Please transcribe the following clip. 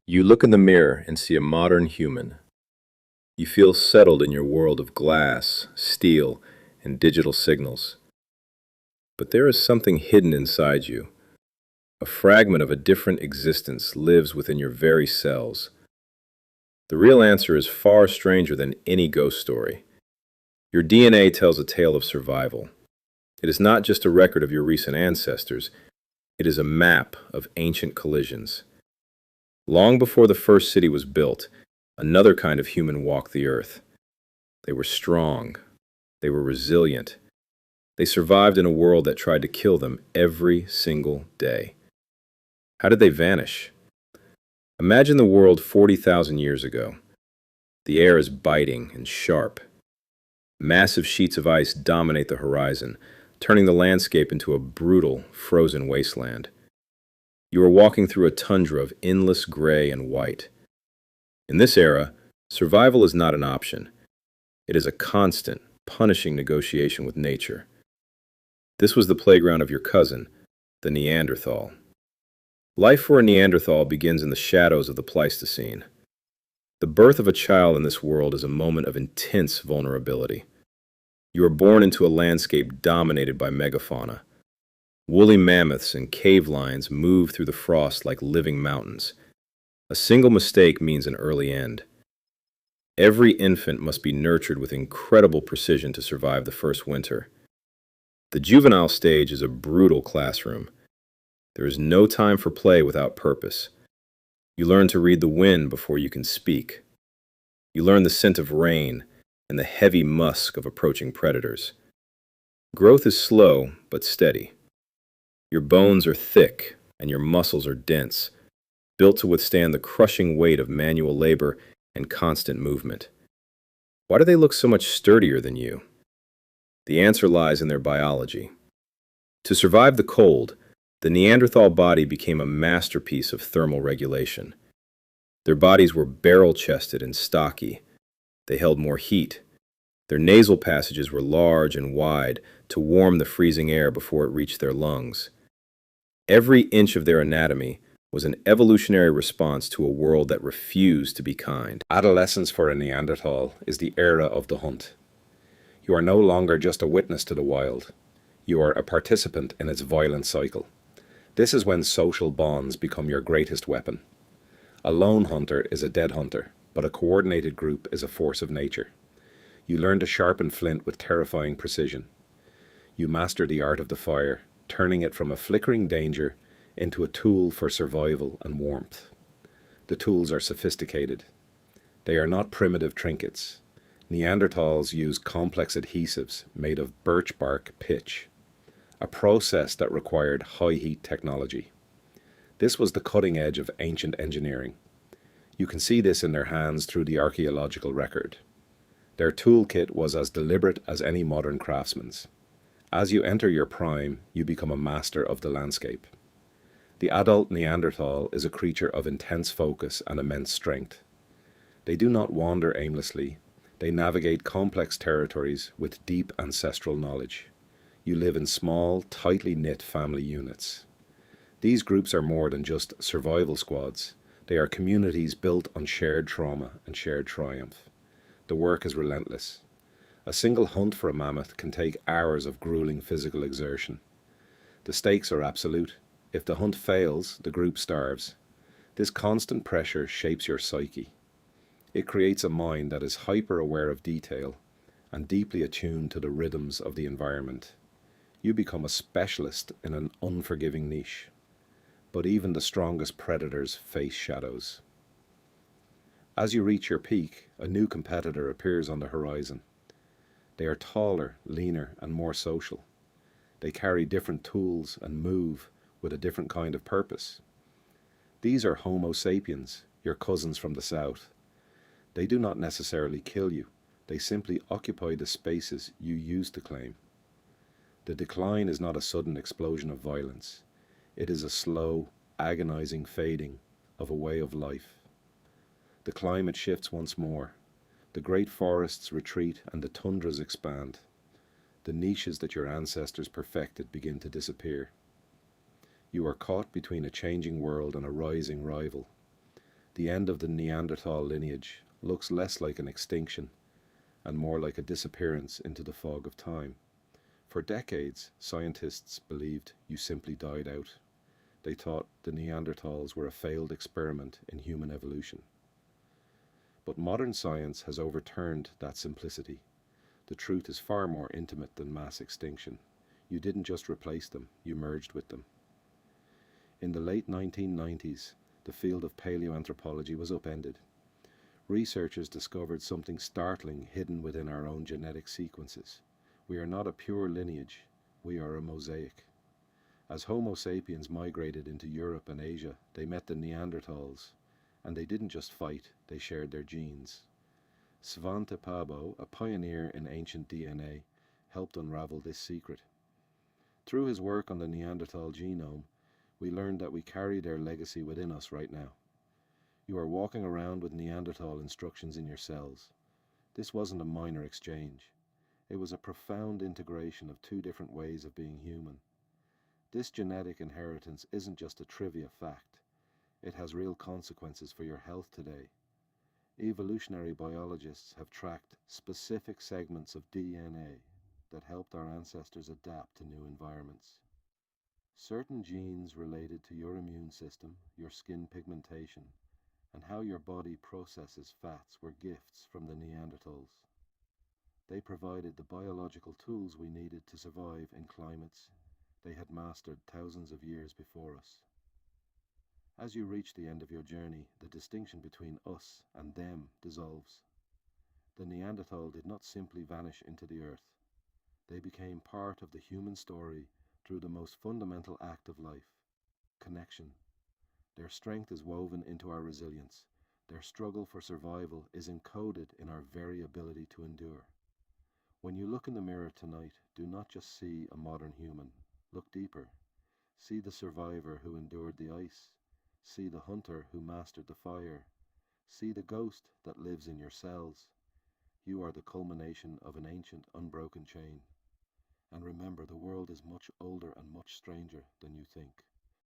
You look in the mirror and see a modern human. You feel settled in your world of glass, steel, and digital signals. But there is something hidden inside you. A fragment of a different existence lives within your very cells. The real answer is far stranger than any ghost story. Your DNA tells a tale of survival. It is not just a record of your recent ancestors, it is a map of ancient collisions. Long before the first city was built, another kind of human walked the earth. They were strong. They were resilient. They survived in a world that tried to kill them every single day. How did they vanish? Imagine the world 40,000 years ago. The air is biting and sharp. Massive sheets of ice dominate the horizon, turning the landscape into a brutal, frozen wasteland. You are walking through a tundra of endless gray and white. In this era, survival is not an option. It is a constant, punishing negotiation with nature. This was the playground of your cousin, the Neanderthal. Life for a Neanderthal begins in the shadows of the Pleistocene. The birth of a child in this world is a moment of intense vulnerability. You are born into a landscape dominated by megafauna. Woolly mammoths and cave lions move through the frost like living mountains. A single mistake means an early end. Every infant must be nurtured with incredible precision to survive the first winter. The juvenile stage is a brutal classroom. There is no time for play without purpose. You learn to read the wind before you can speak. You learn the scent of rain and the heavy musk of approaching predators. Growth is slow but steady. Your bones are thick and your muscles are dense, built to withstand the crushing weight of manual labor and constant movement. Why do they look so much sturdier than you? The answer lies in their biology. To survive the cold, the Neanderthal body became a masterpiece of thermal regulation. Their bodies were barrel-chested and stocky. They held more heat. Their nasal passages were large and wide to warm the freezing air before it reached their lungs. Every inch of their anatomy was an evolutionary response to a world that refused to be kind. Adolescence for a Neanderthal is the era of the hunt. You are no longer just a witness to the wild. You are a participant in its violent cycle. This is when social bonds become your greatest weapon. A lone hunter is a dead hunter, but a coordinated group is a force of nature. You learn to sharpen flint with terrifying precision. You master the art of the fire, turning it from a flickering danger into a tool for survival and warmth. The tools are sophisticated. They are not primitive trinkets. Neanderthals used complex adhesives made of birch bark pitch, a process that required high heat technology. This was the cutting edge of ancient engineering. You can see this in their hands through the archaeological record. Their toolkit was as deliberate as any modern craftsman's. As you enter your prime, you become a master of the landscape. The adult Neanderthal is a creature of intense focus and immense strength. They do not wander aimlessly. They navigate complex territories with deep ancestral knowledge. You live in small, tightly knit family units. These groups are more than just survival squads. They are communities built on shared trauma and shared triumph. The work is relentless. A single hunt for a mammoth can take hours of grueling physical exertion. The stakes are absolute. If the hunt fails, the group starves. This constant pressure shapes your psyche. It creates a mind that is hyper-aware of detail and deeply attuned to the rhythms of the environment. You become a specialist in an unforgiving niche. But even the strongest predators face shadows. As you reach your peak, a new competitor appears on the horizon. They are taller, leaner, and more social. They carry different tools and move with a different kind of purpose. These are Homo sapiens, your cousins from the south. They do not necessarily kill you. They simply occupy the spaces you used to claim. The decline is not a sudden explosion of violence. It is a slow, agonizing fading of a way of life. The climate shifts once more. The great forests retreat and the tundras expand. The niches that your ancestors perfected begin to disappear. You are caught between a changing world and a rising rival. The end of the Neanderthal lineage looks less like an extinction and more like a disappearance into the fog of time. For decades, scientists believed you simply died out. They thought the Neanderthals were a failed experiment in human evolution. But modern science has overturned that simplicity. The truth is far more intimate than mass extinction. You didn't just replace them, you merged with them. In the late 1990s, the field of paleoanthropology was upended. Researchers discovered something startling hidden within our own genetic sequences. We are not a pure lineage, we are a mosaic. As Homo sapiens migrated into Europe and Asia, they met the Neanderthals, and they didn't just fight, they shared their genes. Svante Pääbo, a pioneer in ancient DNA, helped unravel this secret. Through his work on the Neanderthal genome, we learned that we carry their legacy within us right now. You are walking around with Neanderthal instructions in your cells. This wasn't a minor exchange. It was a profound integration of two different ways of being human. This genetic inheritance isn't just a trivia fact. It has real consequences for your health today. Evolutionary biologists have tracked specific segments of DNA that helped our ancestors adapt to new environments. Certain genes related to your immune system, your skin pigmentation, and how your body processes fats were gifts from the Neanderthals. They provided the biological tools we needed to survive in climates they had mastered thousands of years before us. As you reach the end of your journey, the distinction between us and them dissolves. The Neanderthal did not simply vanish into the earth. They became part of the human story through the most fundamental act of life, connection. Their strength is woven into our resilience. Their struggle for survival is encoded in our very ability to endure. When you look in the mirror tonight, do not just see a modern human. Look deeper. See the survivor who endured the ice. See the hunter who mastered the fire. See the ghost that lives in your cells. You are the culmination of an ancient, unbroken chain. And remember, the world is much older and much stranger than you think.